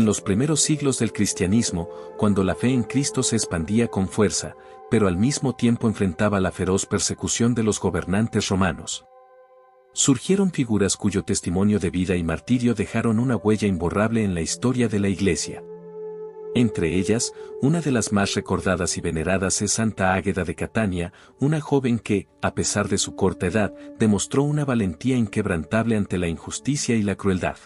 En los primeros siglos del cristianismo, cuando la fe en Cristo se expandía con fuerza, pero al mismo tiempo enfrentaba la feroz persecución de los gobernantes romanos. Surgieron figuras cuyo testimonio de vida y martirio dejaron una huella imborrable en la historia de la Iglesia. Entre ellas, una de las más recordadas y veneradas es Santa Águeda de Catania, una joven que, a pesar de su corta edad, demostró una valentía inquebrantable ante la injusticia y la crueldad.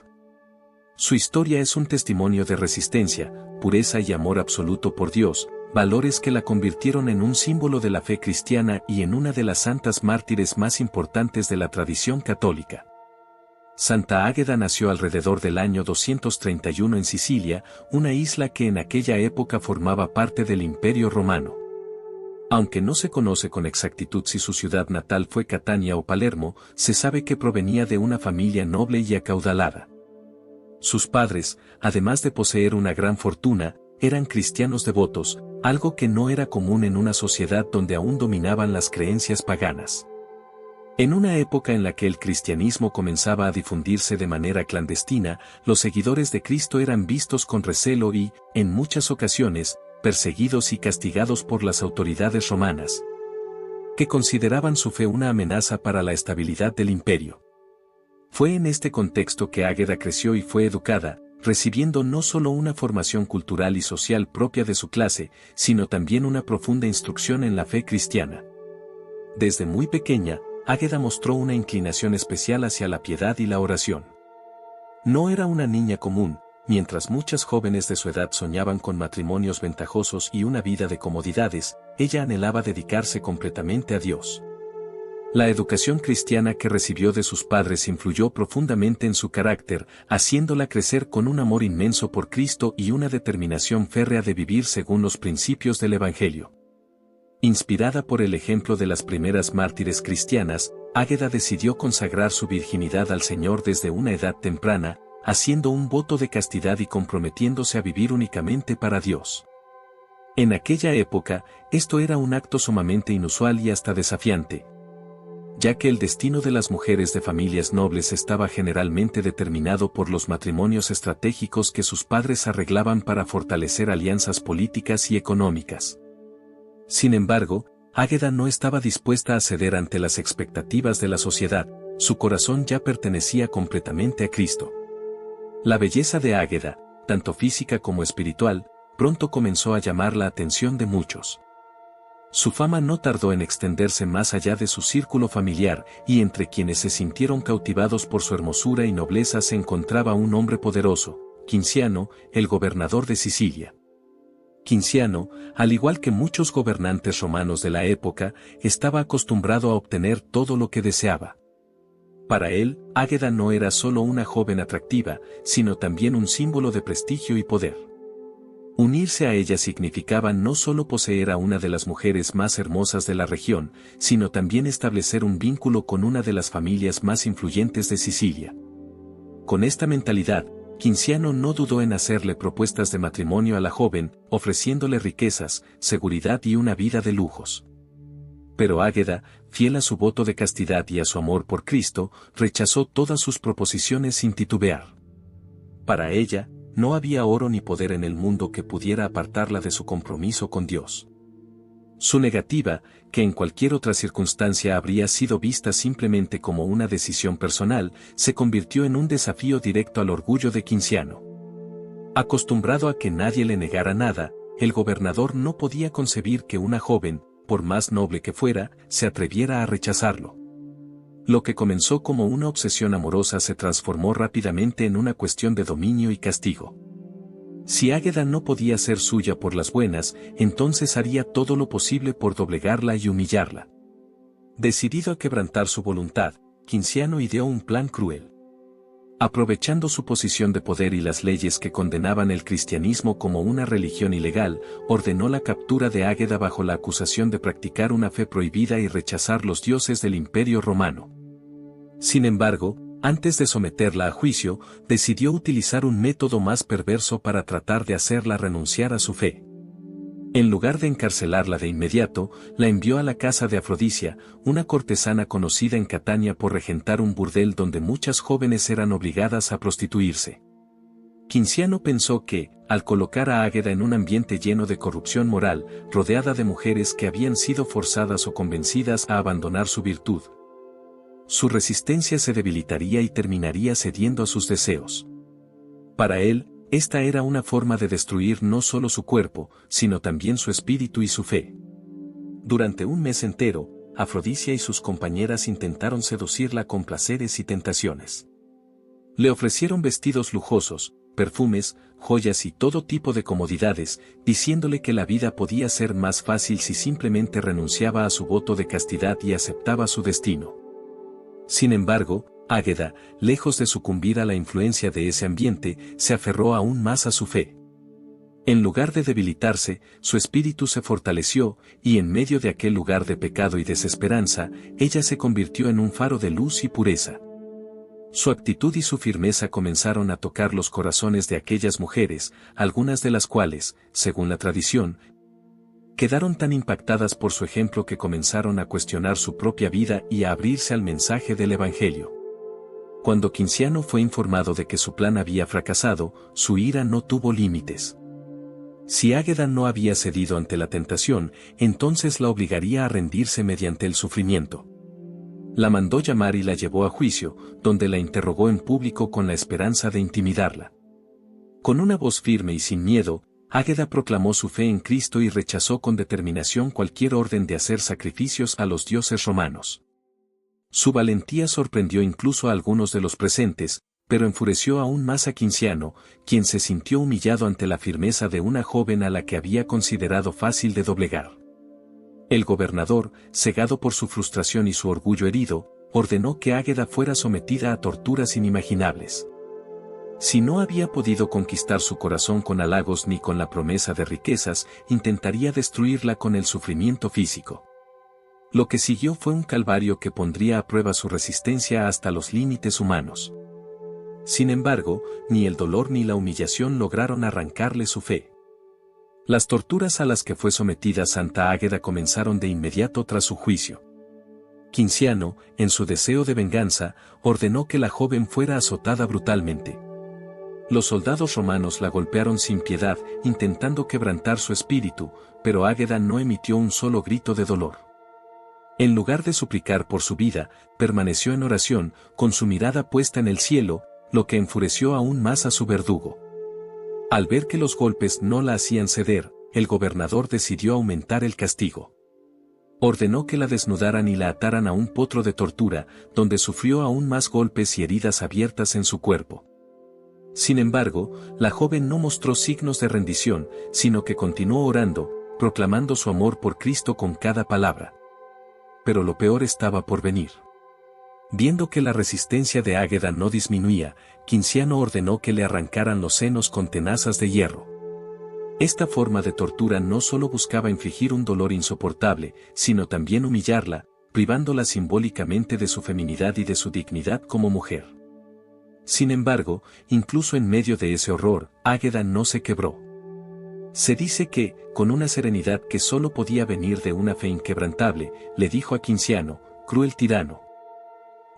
Su historia es un testimonio de resistencia, pureza y amor absoluto por Dios, valores que la convirtieron en un símbolo de la fe cristiana y en una de las santas mártires más importantes de la tradición católica. Santa Águeda nació alrededor del año 231 en Sicilia, una isla que en aquella época formaba parte del Imperio Romano. Aunque no se conoce con exactitud si su ciudad natal fue Catania o Palermo, se sabe que provenía de una familia noble y acaudalada. Sus padres, además de poseer una gran fortuna, eran cristianos devotos, algo que no era común en una sociedad donde aún dominaban las creencias paganas. En una época en la que el cristianismo comenzaba a difundirse de manera clandestina, los seguidores de Cristo eran vistos con recelo y, en muchas ocasiones, perseguidos y castigados por las autoridades romanas, que consideraban su fe una amenaza para la estabilidad del imperio. Fue en este contexto que Águeda creció y fue educada, recibiendo no solo una formación cultural y social propia de su clase, sino también una profunda instrucción en la fe cristiana. Desde muy pequeña, Águeda mostró una inclinación especial hacia la piedad y la oración. No era una niña común, mientras muchas jóvenes de su edad soñaban con matrimonios ventajosos y una vida de comodidades, ella anhelaba dedicarse completamente a Dios. La educación cristiana que recibió de sus padres influyó profundamente en su carácter, haciéndola crecer con un amor inmenso por Cristo y una determinación férrea de vivir según los principios del Evangelio. Inspirada por el ejemplo de las primeras mártires cristianas, Águeda decidió consagrar su virginidad al Señor desde una edad temprana, haciendo un voto de castidad y comprometiéndose a vivir únicamente para Dios. En aquella época, esto era un acto sumamente inusual y hasta desafiante, ya que el destino de las mujeres de familias nobles estaba generalmente determinado por los matrimonios estratégicos que sus padres arreglaban para fortalecer alianzas políticas y económicas. Sin embargo, Águeda no estaba dispuesta a ceder ante las expectativas de la sociedad, su corazón ya pertenecía completamente a Cristo. La belleza de Águeda, tanto física como espiritual, pronto comenzó a llamar la atención de muchos. Su fama no tardó en extenderse más allá de su círculo familiar, y entre quienes se sintieron cautivados por su hermosura y nobleza se encontraba un hombre poderoso, Quinciano, el gobernador de Sicilia. Quinciano, al igual que muchos gobernantes romanos de la época, estaba acostumbrado a obtener todo lo que deseaba. Para él, Águeda no era solo una joven atractiva, sino también un símbolo de prestigio y poder. Unirse a ella significaba no solo poseer a una de las mujeres más hermosas de la región, sino también establecer un vínculo con una de las familias más influyentes de Sicilia. Con esta mentalidad, Quinciano no dudó en hacerle propuestas de matrimonio a la joven, ofreciéndole riquezas, seguridad y una vida de lujos. Pero Águeda, fiel a su voto de castidad y a su amor por Cristo, rechazó todas sus proposiciones sin titubear. Para ella, no había oro ni poder en el mundo que pudiera apartarla de su compromiso con Dios. Su negativa, que en cualquier otra circunstancia habría sido vista simplemente como una decisión personal, se convirtió en un desafío directo al orgullo de Quinciano. Acostumbrado a que nadie le negara nada, el gobernador no podía concebir que una joven, por más noble que fuera, se atreviera a rechazarlo. Lo que comenzó como una obsesión amorosa se transformó rápidamente en una cuestión de dominio y castigo. Si Águeda no podía ser suya por las buenas, entonces haría todo lo posible por doblegarla y humillarla. Decidido a quebrantar su voluntad, Quinciano ideó un plan cruel. Aprovechando su posición de poder y las leyes que condenaban el cristianismo como una religión ilegal, ordenó la captura de Águeda bajo la acusación de practicar una fe prohibida y rechazar los dioses del Imperio Romano. Sin embargo, antes de someterla a juicio, decidió utilizar un método más perverso para tratar de hacerla renunciar a su fe. En lugar de encarcelarla de inmediato, la envió a la casa de Afrodisia, una cortesana conocida en Catania por regentar un burdel donde muchas jóvenes eran obligadas a prostituirse. Quinciano pensó que, al colocar a Águeda en un ambiente lleno de corrupción moral, rodeada de mujeres que habían sido forzadas o convencidas a abandonar su virtud, su resistencia se debilitaría y terminaría cediendo a sus deseos. Para él, esta era una forma de destruir no solo su cuerpo, sino también su espíritu y su fe. Durante un mes entero, Afrodisia y sus compañeras intentaron seducirla con placeres y tentaciones. Le ofrecieron vestidos lujosos, perfumes, joyas y todo tipo de comodidades, diciéndole que la vida podía ser más fácil si simplemente renunciaba a su voto de castidad y aceptaba su destino. Sin embargo, Águeda, lejos de sucumbir a la influencia de ese ambiente, se aferró aún más a su fe. En lugar de debilitarse, su espíritu se fortaleció, y en medio de aquel lugar de pecado y desesperanza, ella se convirtió en un faro de luz y pureza. Su actitud y su firmeza comenzaron a tocar los corazones de aquellas mujeres, algunas de las cuales, según la tradición, quedaron tan impactadas por su ejemplo que comenzaron a cuestionar su propia vida y a abrirse al mensaje del Evangelio. Cuando Quinciano fue informado de que su plan había fracasado, su ira no tuvo límites. Si Águeda no había cedido ante la tentación, entonces la obligaría a rendirse mediante el sufrimiento. La mandó llamar y la llevó a juicio, donde la interrogó en público con la esperanza de intimidarla. Con una voz firme y sin miedo, Águeda proclamó su fe en Cristo y rechazó con determinación cualquier orden de hacer sacrificios a los dioses romanos. Su valentía sorprendió incluso a algunos de los presentes, pero enfureció aún más a Quinciano, quien se sintió humillado ante la firmeza de una joven a la que había considerado fácil de doblegar. El gobernador, cegado por su frustración y su orgullo herido, ordenó que Águeda fuera sometida a torturas inimaginables. Si no había podido conquistar su corazón con halagos ni con la promesa de riquezas, intentaría destruirla con el sufrimiento físico. Lo que siguió fue un calvario que pondría a prueba su resistencia hasta los límites humanos. Sin embargo, ni el dolor ni la humillación lograron arrancarle su fe. Las torturas a las que fue sometida Santa Águeda comenzaron de inmediato tras su juicio. Quinciano, en su deseo de venganza, ordenó que la joven fuera azotada brutalmente. Los soldados romanos la golpearon sin piedad, intentando quebrantar su espíritu, pero Águeda no emitió un solo grito de dolor. En lugar de suplicar por su vida, permaneció en oración, con su mirada puesta en el cielo, lo que enfureció aún más a su verdugo. Al ver que los golpes no la hacían ceder, el gobernador decidió aumentar el castigo. Ordenó que la desnudaran y la ataran a un potro de tortura, donde sufrió aún más golpes y heridas abiertas en su cuerpo. Sin embargo, la joven no mostró signos de rendición, sino que continuó orando, proclamando su amor por Cristo con cada palabra. Pero lo peor estaba por venir. Viendo que la resistencia de Águeda no disminuía, Quinciano ordenó que le arrancaran los senos con tenazas de hierro. Esta forma de tortura no solo buscaba infligir un dolor insoportable, sino también humillarla, privándola simbólicamente de su feminidad y de su dignidad como mujer. Sin embargo, incluso en medio de ese horror, Águeda no se quebró. Se dice que, con una serenidad que solo podía venir de una fe inquebrantable, le dijo a Quinciano, cruel tirano: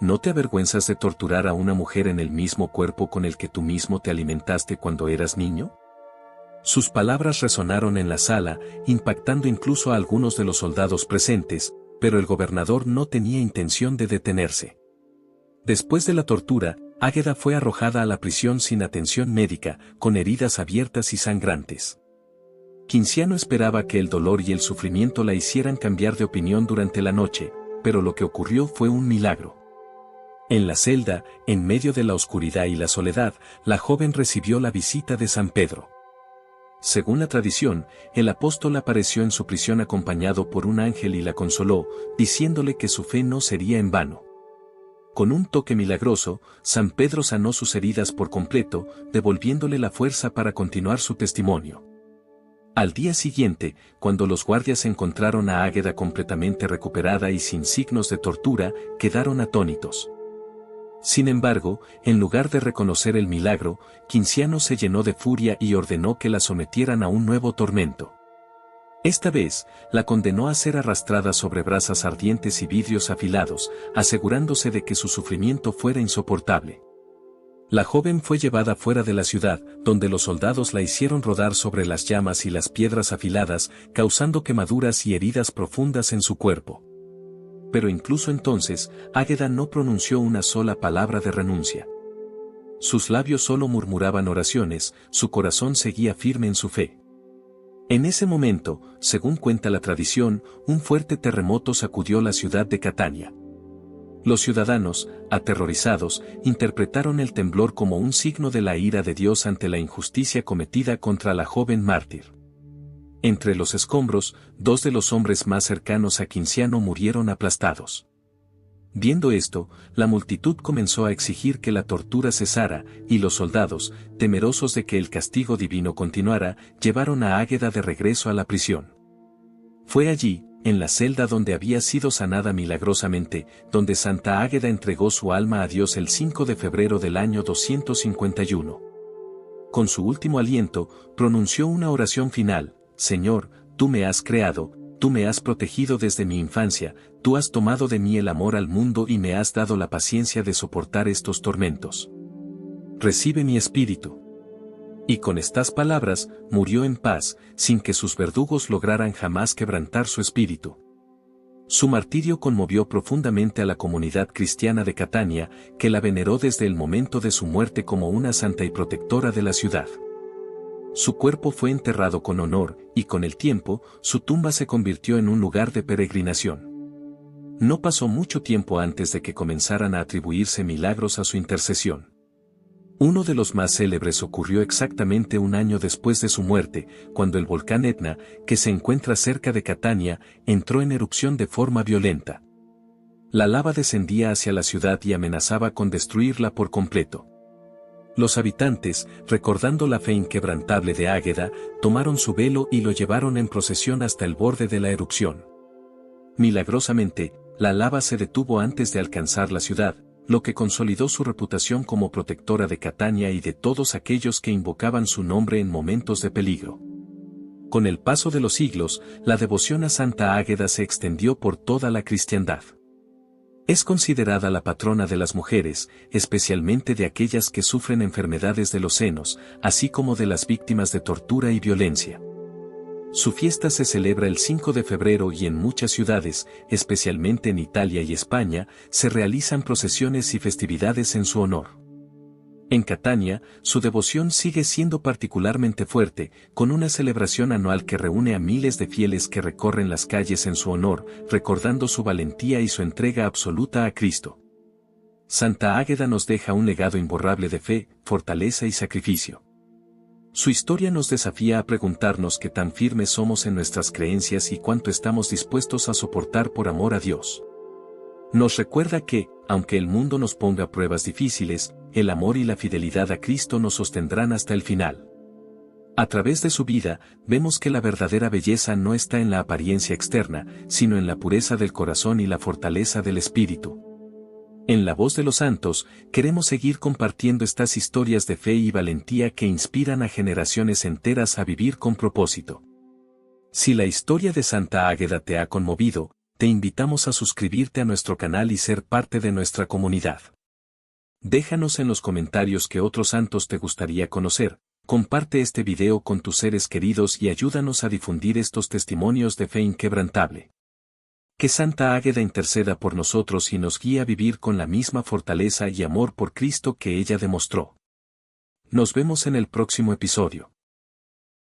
¿no te avergüenzas de torturar a una mujer en el mismo cuerpo con el que tú mismo te alimentaste cuando eras niño? Sus palabras resonaron en la sala, impactando incluso a algunos de los soldados presentes, pero el gobernador no tenía intención de detenerse. Después de la tortura, Águeda fue arrojada a la prisión sin atención médica, con heridas abiertas y sangrantes. Quinciano esperaba que el dolor y el sufrimiento la hicieran cambiar de opinión durante la noche, pero lo que ocurrió fue un milagro. En la celda, en medio de la oscuridad y la soledad, la joven recibió la visita de San Pedro. Según la tradición, el apóstol apareció en su prisión acompañado por un ángel y la consoló, diciéndole que su fe no sería en vano. Con un toque milagroso, San Pedro sanó sus heridas por completo, devolviéndole la fuerza para continuar su testimonio. Al día siguiente, cuando los guardias encontraron a Águeda completamente recuperada y sin signos de tortura, quedaron atónitos. Sin embargo, en lugar de reconocer el milagro, Quinciano se llenó de furia y ordenó que la sometieran a un nuevo tormento. Esta vez, la condenó a ser arrastrada sobre brasas ardientes y vidrios afilados, asegurándose de que su sufrimiento fuera insoportable. La joven fue llevada fuera de la ciudad, donde los soldados la hicieron rodar sobre las llamas y las piedras afiladas, causando quemaduras y heridas profundas en su cuerpo. Pero incluso entonces, Águeda no pronunció una sola palabra de renuncia. Sus labios solo murmuraban oraciones, su corazón seguía firme en su fe. En ese momento, según cuenta la tradición, un fuerte terremoto sacudió la ciudad de Catania. Los ciudadanos, aterrorizados, interpretaron el temblor como un signo de la ira de Dios ante la injusticia cometida contra la joven mártir. Entre los escombros, 2 de los hombres más cercanos a Cinciano murieron aplastados. Viendo esto, la multitud comenzó a exigir que la tortura cesara, y los soldados, temerosos de que el castigo divino continuara, llevaron a Águeda de regreso a la prisión. Fue allí, en la celda donde había sido sanada milagrosamente, donde Santa Águeda entregó su alma a Dios el 5 de febrero del año 251. Con su último aliento, pronunció una oración final: Señor, tú me has creado, tú me has protegido desde mi infancia, tú has tomado de mí el amor al mundo y me has dado la paciencia de soportar estos tormentos. Recibe mi espíritu. Y con estas palabras, murió en paz, sin que sus verdugos lograran jamás quebrantar su espíritu. Su martirio conmovió profundamente a la comunidad cristiana de Catania, que la veneró desde el momento de su muerte como una santa y protectora de la ciudad. Su cuerpo fue enterrado con honor, y con el tiempo, su tumba se convirtió en un lugar de peregrinación. No pasó mucho tiempo antes de que comenzaran a atribuirse milagros a su intercesión. Uno de los más célebres ocurrió exactamente un año después de su muerte, cuando el volcán Etna, que se encuentra cerca de Catania, entró en erupción de forma violenta. La lava descendía hacia la ciudad y amenazaba con destruirla por completo. Los habitantes, recordando la fe inquebrantable de Águeda, tomaron su velo y lo llevaron en procesión hasta el borde de la erupción. Milagrosamente, la lava se detuvo antes de alcanzar la ciudad, lo que consolidó su reputación como protectora de Catania y de todos aquellos que invocaban su nombre en momentos de peligro. Con el paso de los siglos, la devoción a Santa Águeda se extendió por toda la cristiandad. Es considerada la patrona de las mujeres, especialmente de aquellas que sufren enfermedades de los senos, así como de las víctimas de tortura y violencia. Su fiesta se celebra el 5 de febrero y en muchas ciudades, especialmente en Italia y España, se realizan procesiones y festividades en su honor. En Catania, su devoción sigue siendo particularmente fuerte, con una celebración anual que reúne a miles de fieles que recorren las calles en su honor, recordando su valentía y su entrega absoluta a Cristo. Santa Águeda nos deja un legado imborrable de fe, fortaleza y sacrificio. Su historia nos desafía a preguntarnos qué tan firmes somos en nuestras creencias y cuánto estamos dispuestos a soportar por amor a Dios. Nos recuerda que, aunque el mundo nos ponga pruebas difíciles, el amor y la fidelidad a Cristo nos sostendrán hasta el final. A través de su vida, vemos que la verdadera belleza no está en la apariencia externa, sino en la pureza del corazón y la fortaleza del espíritu. En la voz de los santos, queremos seguir compartiendo estas historias de fe y valentía que inspiran a generaciones enteras a vivir con propósito. Si la historia de Santa Águeda te ha conmovido, te invitamos a suscribirte a nuestro canal y ser parte de nuestra comunidad. Déjanos en los comentarios qué otros santos te gustaría conocer, comparte este video con tus seres queridos y ayúdanos a difundir estos testimonios de fe inquebrantable. Que Santa Águeda interceda por nosotros y nos guíe a vivir con la misma fortaleza y amor por Cristo que ella demostró. Nos vemos en el próximo episodio.